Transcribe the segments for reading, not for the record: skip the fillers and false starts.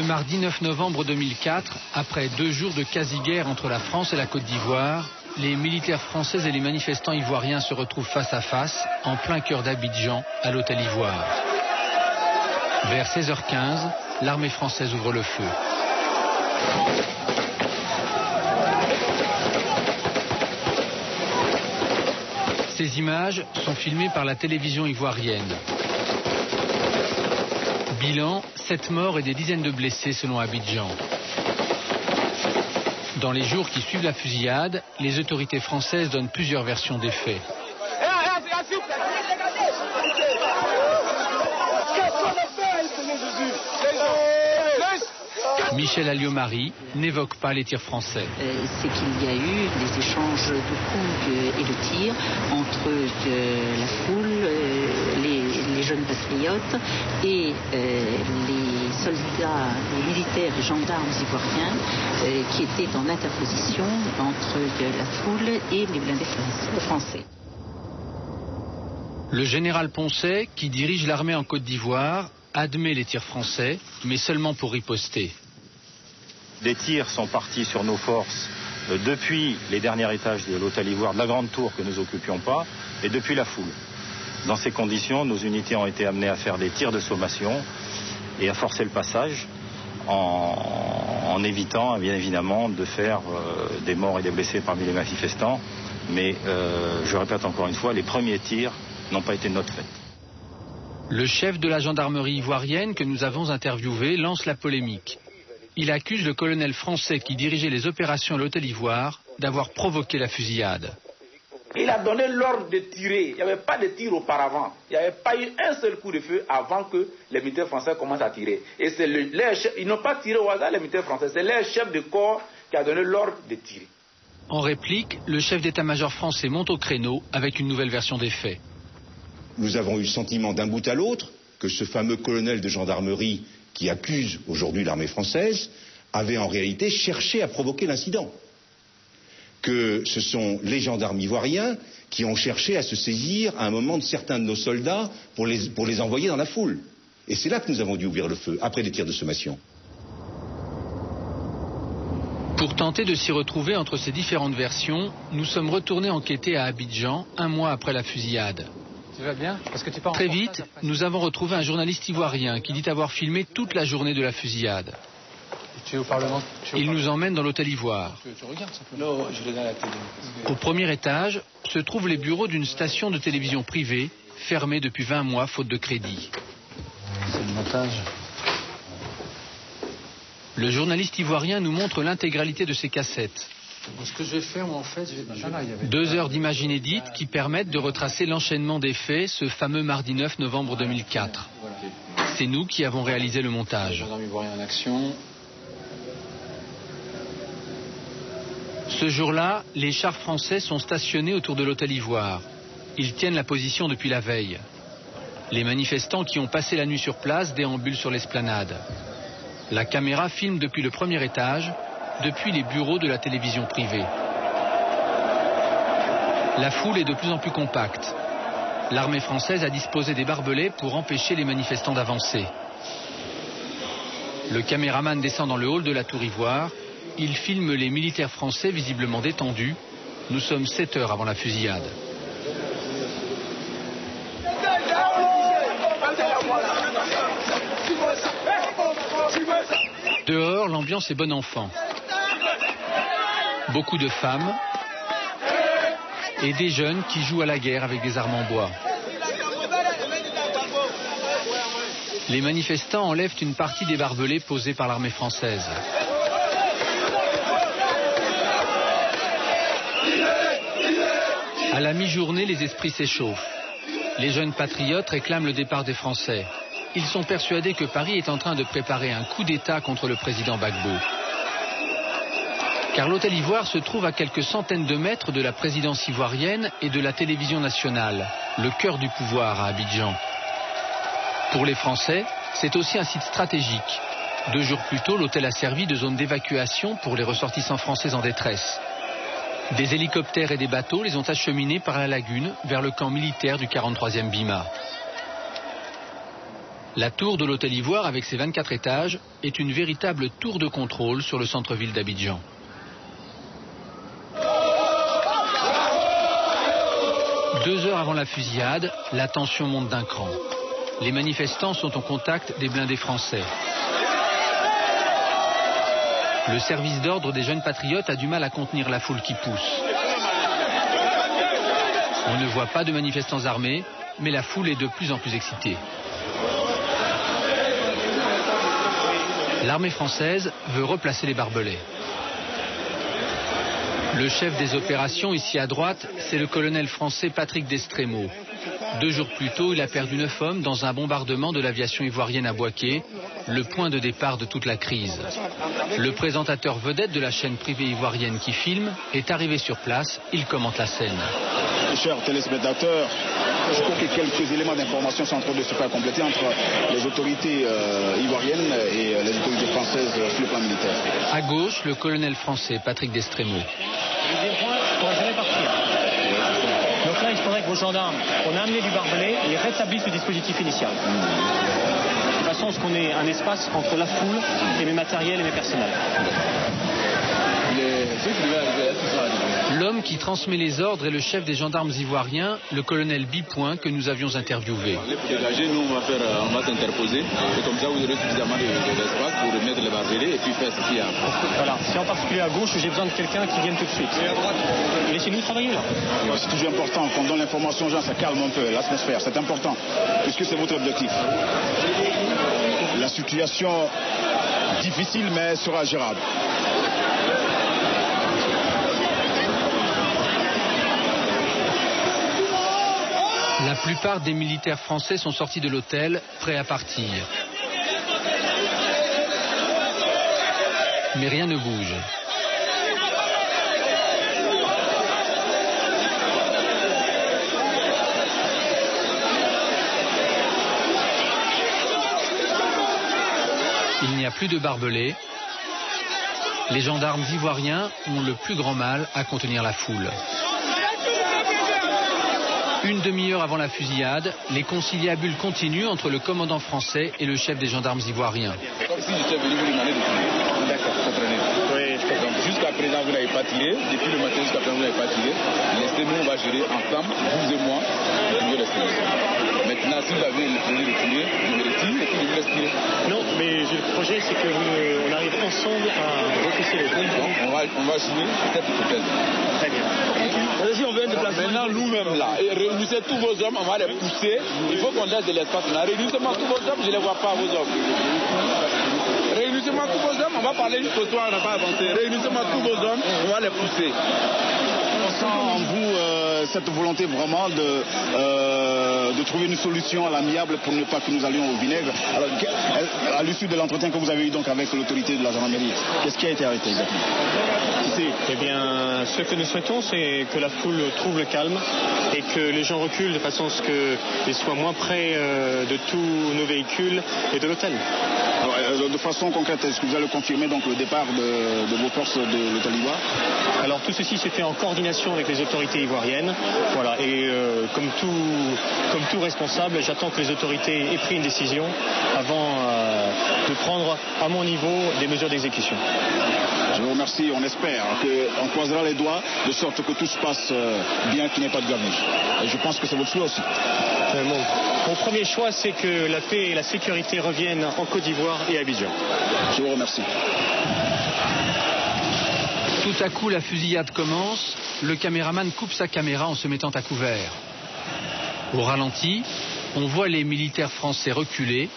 mardi 9 novembre 2004, après 2 jours de quasi-guerre entre la France et la Côte d'Ivoire, les militaires français et les manifestants ivoiriens se retrouvent face à face, en plein cœur d'Abidjan, à l'hôtel Ivoire. Vers 16h15, l'armée française ouvre le feu. Ces images sont filmées par la télévision ivoirienne. Bilan, 7 morts et des dizaines de blessés selon Abidjan. Dans les jours qui suivent la fusillade, les autorités françaises donnent plusieurs versions des faits. Michel Alliot-Marie n'évoque pas les tirs français. C'est qu'il y a eu des échanges de coups et de tirs entre la foule, les jeunes patriotes et les soldats, les militaires et gendarmes ivoiriens qui étaient en interposition entre la foule et les blindés français. Le général Poncet, qui dirige l'armée en Côte d'Ivoire, admet les tirs français, mais seulement pour riposter. Des tirs sont partis sur nos forces depuis les derniers étages de l'hôtel Ivoire, de la grande tour que nous n'occupions pas, et depuis la foule. Dans ces conditions, nos unités ont été amenées à faire des tirs de sommation et à forcer le passage en évitant, bien évidemment, de faire des morts et des blessés parmi les manifestants. Mais, je répète encore une fois, les premiers tirs n'ont pas été de notre fait. Le chef de la gendarmerie ivoirienne que nous avons interviewé lance la polémique. Il accuse le colonel français qui dirigeait les opérations à l'hôtel Ivoire d'avoir provoqué la fusillade. Il a donné l'ordre de tirer. Il n'y avait pas de tir auparavant. Il n'y avait pas eu un seul coup de feu avant que les militaires français commencent à tirer. Et c'est ils n'ont pas tiré au hasard, les militaires français. C'est leur chef de corps qui a donné l'ordre de tirer. En réplique, le chef d'état-major français monte au créneau avec une nouvelle version des faits. Nous avons eu le sentiment d'un bout à l'autre que ce fameux colonel de gendarmerie qui accuse aujourd'hui l'armée française, avait en réalité cherché à provoquer l'incident. Que ce sont les gendarmes ivoiriens qui ont cherché à se saisir à un moment de certains de nos soldats pour les envoyer dans la foule. Et c'est là que nous avons dû ouvrir le feu, après les tirs de sommation. Pour tenter de s'y retrouver entre ces différentes versions, nous sommes retournés enquêter à Abidjan, 1 mois après la fusillade. Tu vas bien ? Parce que tu pars en Très portage vite, après. nous avons retrouvé un journaliste ivoirien qui dit avoir filmé toute la journée de la fusillade. Tu es au Parlement. Il nous emmène dans l'hôtel Ivoire. Tu regardes simplement. Non, je regarde la télé. Au premier étage se trouvent les bureaux d'une station de télévision privée, fermée depuis 20 mois faute de crédit. C'est le montage. Le journaliste ivoirien nous montre l'intégralité de ses cassettes. Ce que je vais faire, moi, en fait, je vais... 2 heures d'images inédites qui permettent de retracer l'enchaînement des faits ce fameux mardi 9 novembre 2004. Voilà. C'est nous qui avons réalisé le montage. Gendarme ivoirien en action. Ce jour-là, les chars français sont stationnés autour de l'hôtel Ivoire. Ils tiennent la position depuis la veille. Les manifestants qui ont passé la nuit sur place déambulent sur l'esplanade. La caméra filme depuis le premier étage, depuis les bureaux de la télévision privée. La foule est de plus en plus compacte. L'armée française a disposé des barbelés pour empêcher les manifestants d'avancer. Le caméraman descend dans le hall de la Tour Ivoire. Il filme les militaires français visiblement détendus. Nous sommes 7 heures avant la fusillade. Dehors, l'ambiance est bon enfant. Beaucoup de femmes et des jeunes qui jouent à la guerre avec des armes en bois. Les manifestants enlèvent une partie des barbelés posés par l'armée française. À la mi-journée, les esprits s'échauffent. Les jeunes patriotes réclament le départ des Français. Ils sont persuadés que Paris est en train de préparer un coup d'État contre le président Gbagbo. Car l'hôtel Ivoire se trouve à quelques centaines de mètres de la présidence ivoirienne et de la télévision nationale, le cœur du pouvoir à Abidjan. Pour les Français, c'est aussi un site stratégique. 2 jours plus tôt, l'hôtel a servi de zone d'évacuation pour les ressortissants français en détresse. Des hélicoptères et des bateaux les ont acheminés par la lagune vers le camp militaire du 43e BIMA. La tour de l'Hôtel Ivoire, avec ses 24 étages, est une véritable tour de contrôle sur le centre-ville d'Abidjan. Deux heures avant la fusillade, la tension monte d'un cran. Les manifestants sont en contact des blindés français. Le service d'ordre des jeunes patriotes a du mal à contenir la foule qui pousse. On ne voit pas de manifestants armés, mais la foule est de plus en plus excitée. L'armée française veut replacer les barbelés. Le chef des opérations, ici à droite, c'est le colonel français Patrick Destremo. 2 jours plus tôt, il a perdu 9 hommes dans un bombardement de l'aviation ivoirienne à Bouaké, le point de départ de toute la crise. Le présentateur vedette de la chaîne privée ivoirienne qui filme est arrivé sur place, il commente la scène. Chers téléspectateurs, je crois que quelques éléments d'information sont en train de se faire compléter entre les autorités ivoiriennes et les autorités françaises sur le plan militaire. À gauche, le colonel français Patrick Destremo. Deuxième point, on ne pourra jamais partir. Donc là, il faudrait que vos gendarmes, on a amené du barbelé, ils rétablissent le dispositif initial. De toute façon, ce qu'on ait un espace entre la foule et mes matériels et mes personnels. L'homme qui transmet les ordres est le chef des gendarmes ivoiriens, le colonel Bipoint, que nous avions interviewé. Nous, on va s'interposer. Et comme ça, vous aurez suffisamment d'espace pour mettre les barbelés et puis faire ce qu'il y a. Voilà. C'est en particulier à gauche où j'ai besoin de quelqu'un qui vienne tout de suite. Laissez-nous travailler là. C'est toujours important qu'on donne l'information aux gens, ça calme un peu l'atmosphère. C'est important, puisque c'est votre objectif. La situation difficile, mais sera gérable. La plupart des militaires français sont sortis de l'hôtel, prêts à partir. Mais rien ne bouge. Il n'y a plus de barbelés. Les gendarmes ivoiriens ont le plus grand mal à contenir la foule. Une demi-heure avant la fusillade, les conciliabules continuent entre le commandant français et le chef des gendarmes ivoiriens. Comme si j'étais venu vous demander de tirer. D'accord, comprenez. Oui, je comprends. Jusqu'à présent, vous n'avez pas tiré. Depuis le matin jusqu'à présent, vous n'avez pas tiré. Laissez-nous, on va gérer ensemble, vous et moi, vous pouvez laisser. Maintenant, si vous avez le projet de tirer, vous me le tirez et puis je vous laisse tirer. Non, mais le projet, c'est qu'on arrive ensemble à repousser les trucs. On va jouer cette hypothèse. Très bien. Si on veut un déplacement, maintenant nous-mêmes là, et réunissez tous vos hommes, on va les pousser. Il faut qu'on laisse de l'espace là. Réunissez-moi tous vos hommes, je ne les vois pas, vos hommes. Réunissez-moi tous vos hommes, on va parler jusqu'au soir, on n'a pas avancé. Réunissez-moi tous vos hommes, on va les pousser. On sent en vous cette volonté vraiment de trouver une solution à l'amiable pour ne pas que nous allions au vinaigre. Alors, à l'issue de l'entretien que vous avez eu donc avec l'autorité de la gendarmerie, qu'est-ce qui a été arrêté exactement? Eh bien, ce que nous souhaitons, c'est que la foule trouve le calme et que les gens reculent de façon à ce qu'ils soient moins près de tous nos véhicules et de l'hôtel. Alors, de façon concrète, est-ce que vous allez confirmer donc le départ de vos forces de l'Hôtel Ivoire? Alors tout ceci s'est fait en coordination avec les autorités ivoiriennes. Voilà, et comme tout responsable, j'attends que les autorités aient pris une décision avant de prendre à mon niveau des mesures d'exécution. Je vous remercie, on espère qu'on croisera les doigts de sorte que tout se passe bien, qu'il n'y ait pas de garniche. Et je pense que c'est votre choix aussi. Mon premier choix, c'est que la paix et la sécurité reviennent en Côte d'Ivoire et à Abidjan. Je vous remercie. Tout à coup, la fusillade commence. Le caméraman coupe sa caméra en se mettant à couvert. Au ralenti, on voit les militaires français reculer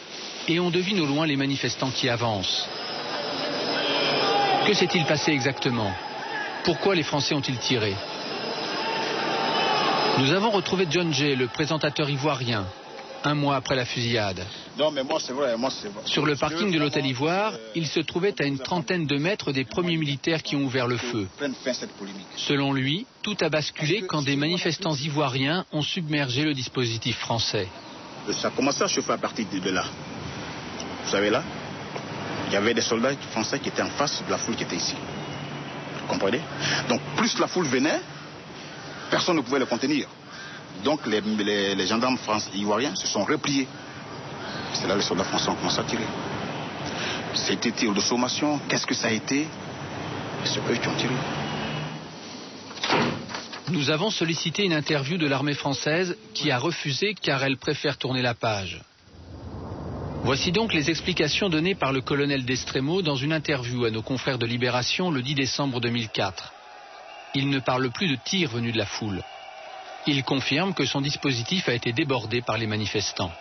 et on devine au loin les manifestants qui avancent. Que s'est-il passé exactement? Pourquoi les Français ont-ils tiré? Nous avons retrouvé John Jay, le présentateur ivoirien, un mois après la fusillade. Non, mais moi, c'est vrai. Sur le parking de l'Hôtel Ivoire, il se trouvait à une trentaine de mètres des premiers militaires qui ont ouvert le feu. Selon lui, tout a basculé quand des manifestants ivoiriens ont submergé le dispositif français. Ça a commencé à chauffer à partir de là. Vous savez là, il y avait des soldats français qui étaient en face de la foule qui était ici. Vous comprenez? Donc plus la foule venait, personne ne pouvait le contenir. Donc les gendarmes ivoiriens se sont repliés C'est là que les soldats français ont commencé à tirer. C'était tir de sommation. Qu'est-ce que ça a été? C'est eux qui ont tiré. Nous avons sollicité une interview de l'armée française qui a refusé car elle préfère tourner la page. Voici donc les explications données par le colonel Destremo dans une interview à nos confrères de Libération le 10 décembre 2004. Il ne parle plus de tirs venus de la foule. Il confirme que son dispositif a été débordé par les manifestants.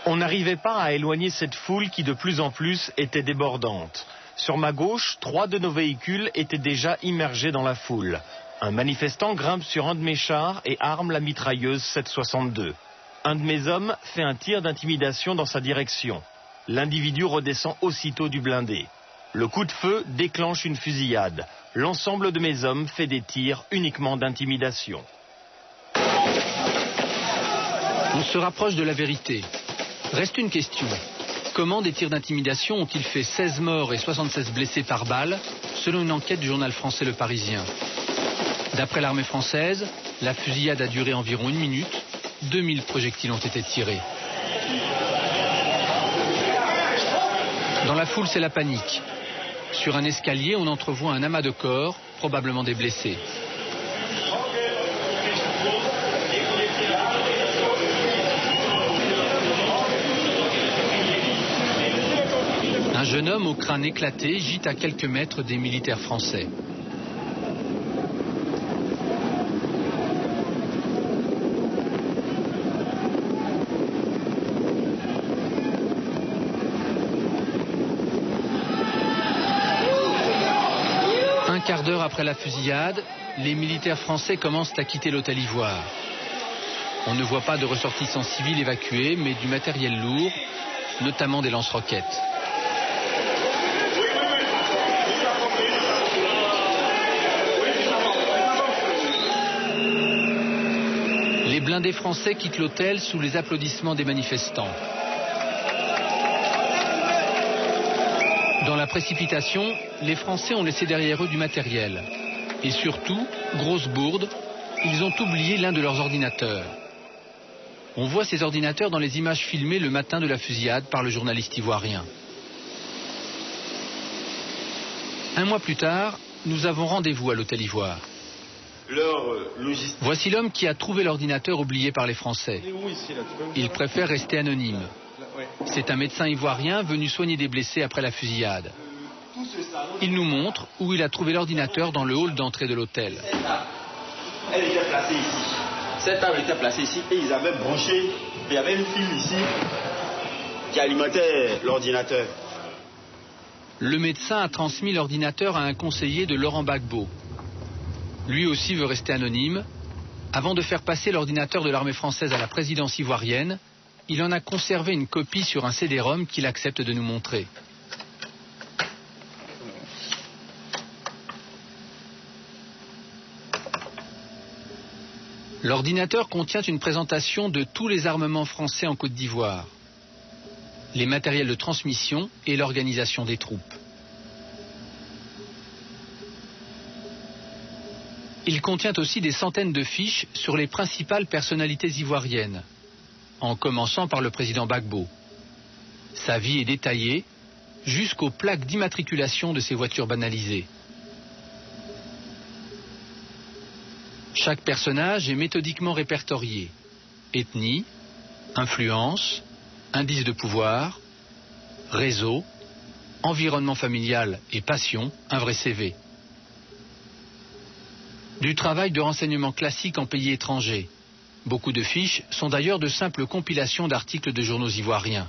On n'arrivait pas à éloigner cette foule qui de plus en plus était débordante. Sur ma gauche, 3 de nos véhicules étaient déjà immergés dans la foule. Un manifestant grimpe sur un de mes chars et arme la mitrailleuse 7,62. Un de mes hommes fait un tir d'intimidation dans sa direction. L'individu redescend aussitôt du blindé. Le coup de feu déclenche une fusillade. L'ensemble de mes hommes fait des tirs uniquement d'intimidation. On se rapproche de la vérité. Reste une question. Comment des tirs d'intimidation ont-ils fait 16 morts et 76 blessés par balle, selon une enquête du journal français Le Parisien? D'après l'armée française, la fusillade a duré environ 1 minute. 2000 projectiles ont été tirés. Dans la foule, c'est la panique. Sur un escalier, on entrevoit un amas de corps, probablement des blessés. Un jeune homme au crâne éclaté gît à quelques mètres des militaires français. Un quart d'heure après la fusillade, les militaires français commencent à quitter l'hôtel Ivoire. On ne voit pas de ressortissants civils évacués, mais du matériel lourd, notamment des lance-roquettes. Les blindés français quittent l'hôtel sous les applaudissements des manifestants. Dans la précipitation, les Français ont laissé derrière eux du matériel. Et surtout, grosse bourde, ils ont oublié l'un de leurs ordinateurs. On voit ces ordinateurs dans les images filmées le matin de la fusillade par le journaliste ivoirien. Un mois plus tard, nous avons rendez-vous à l'hôtel Ivoire. Voici l'homme qui a trouvé l'ordinateur oublié par les Français. Il préfère rester anonyme. C'est un médecin ivoirien venu soigner des blessés après la fusillade. Il nous montre où il a trouvé l'ordinateur dans le hall d'entrée de l'hôtel. Elle était placée ici. Cette table était placée ici et ils avaient branché. Il y avait une file ici qui alimentait l'ordinateur. Le médecin a transmis l'ordinateur à un conseiller de Laurent Gbagbo. Lui aussi veut rester anonyme. Avant de faire passer l'ordinateur de l'armée française à la présidence ivoirienne, il en a conservé une copie sur un CD-ROM qu'il accepte de nous montrer. L'ordinateur contient une présentation de tous les armements français en Côte d'Ivoire, les matériels de transmission et l'organisation des troupes. Il contient aussi des centaines de fiches sur les principales personnalités ivoiriennes, en commençant par le président Gbagbo. Sa vie est détaillée jusqu'aux plaques d'immatriculation de ses voitures banalisées. Chaque personnage est méthodiquement répertorié. Ethnie, influence, indice de pouvoir, réseau, environnement familial et passion, un vrai CV. Du travail de renseignement classique en pays étrangers. Beaucoup de fiches sont d'ailleurs de simples compilations d'articles de journaux ivoiriens.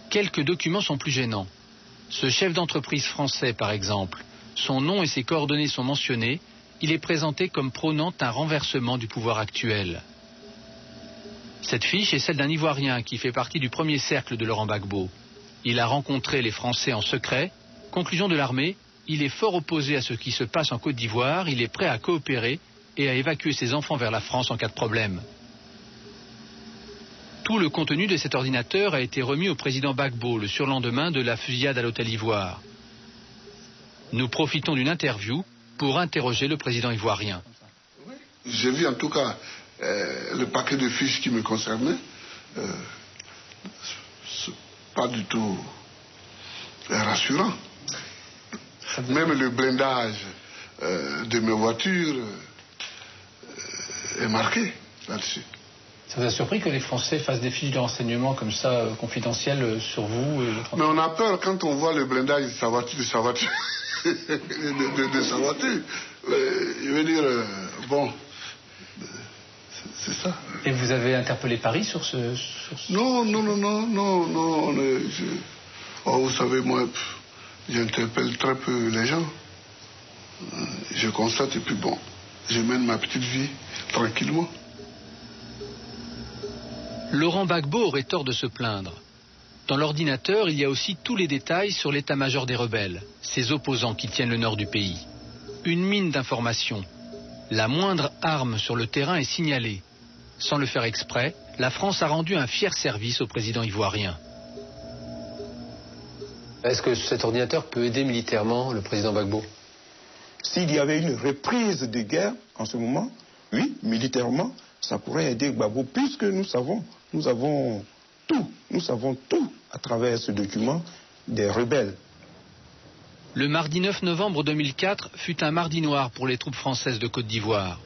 Quelques documents sont plus gênants. Ce chef d'entreprise français, par exemple, son nom et ses coordonnées sont mentionnés. Il est présenté comme prônant un renversement du pouvoir actuel. Cette fiche est celle d'un Ivoirien qui fait partie du premier cercle de Laurent Gbagbo. Il a rencontré les Français en secret. Conclusion de l'armée, il est fort opposé à ce qui se passe en Côte d'Ivoire. Il est prêt à coopérer et à évacuer ses enfants vers la France en cas de problème. Tout le contenu de cet ordinateur a été remis au président Gbagbo le surlendemain de la fusillade à l'hôtel Ivoire. Nous profitons d'une interview pour interroger le président ivoirien. J'ai vu en tout cas le paquet de fiches qui me concernait. c'est pas du tout rassurant. Même le blindage de mes voitures est marqué là-dessus. Ça vous a surpris que les Français fassent des fiches de renseignement comme ça, confidentielles, sur vous et votre... Mais on a peur quand on voit le blindage de sa voiture, de sa voiture. Je veux dire, bon, c'est ça. Et vous avez interpellé Paris sur ce... Non. Vous savez, moi, j'interpelle très peu les gens. Je constate et puis bon, je mène ma petite vie tranquillement. Laurent Gbagbo aurait tort de se plaindre. Dans l'ordinateur, il y a aussi tous les détails sur l'état-major des rebelles, ces opposants qui tiennent le nord du pays. Une mine d'informations. La moindre arme sur le terrain est signalée. Sans le faire exprès, la France a rendu un fier service au président ivoirien. Est-ce que cet ordinateur peut aider militairement le président Gbagbo? S'il y avait une reprise de guerre en ce moment, oui, militairement, ça pourrait aider Gbagbo, puisque nous savons tout à travers ce document des rebelles. Le mardi 9 novembre 2004 fut un mardi noir pour les troupes françaises de Côte d'Ivoire.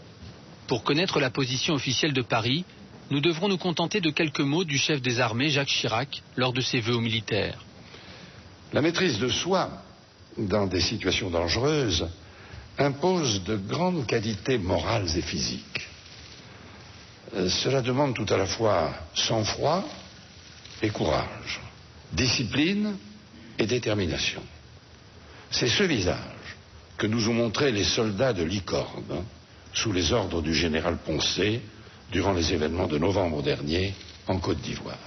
Pour connaître la position officielle de Paris, nous devrons nous contenter de quelques mots du chef des armées, Jacques Chirac, lors de ses vœux aux militaires. La maîtrise de soi, dans des situations dangereuses, impose de grandes qualités morales et physiques. Cela demande tout à la fois sang-froid et courage, discipline et détermination. C'est ce visage que nous ont montré les soldats de Licorne, sous les ordres du général Poncet, durant les événements de novembre dernier en Côte d'Ivoire.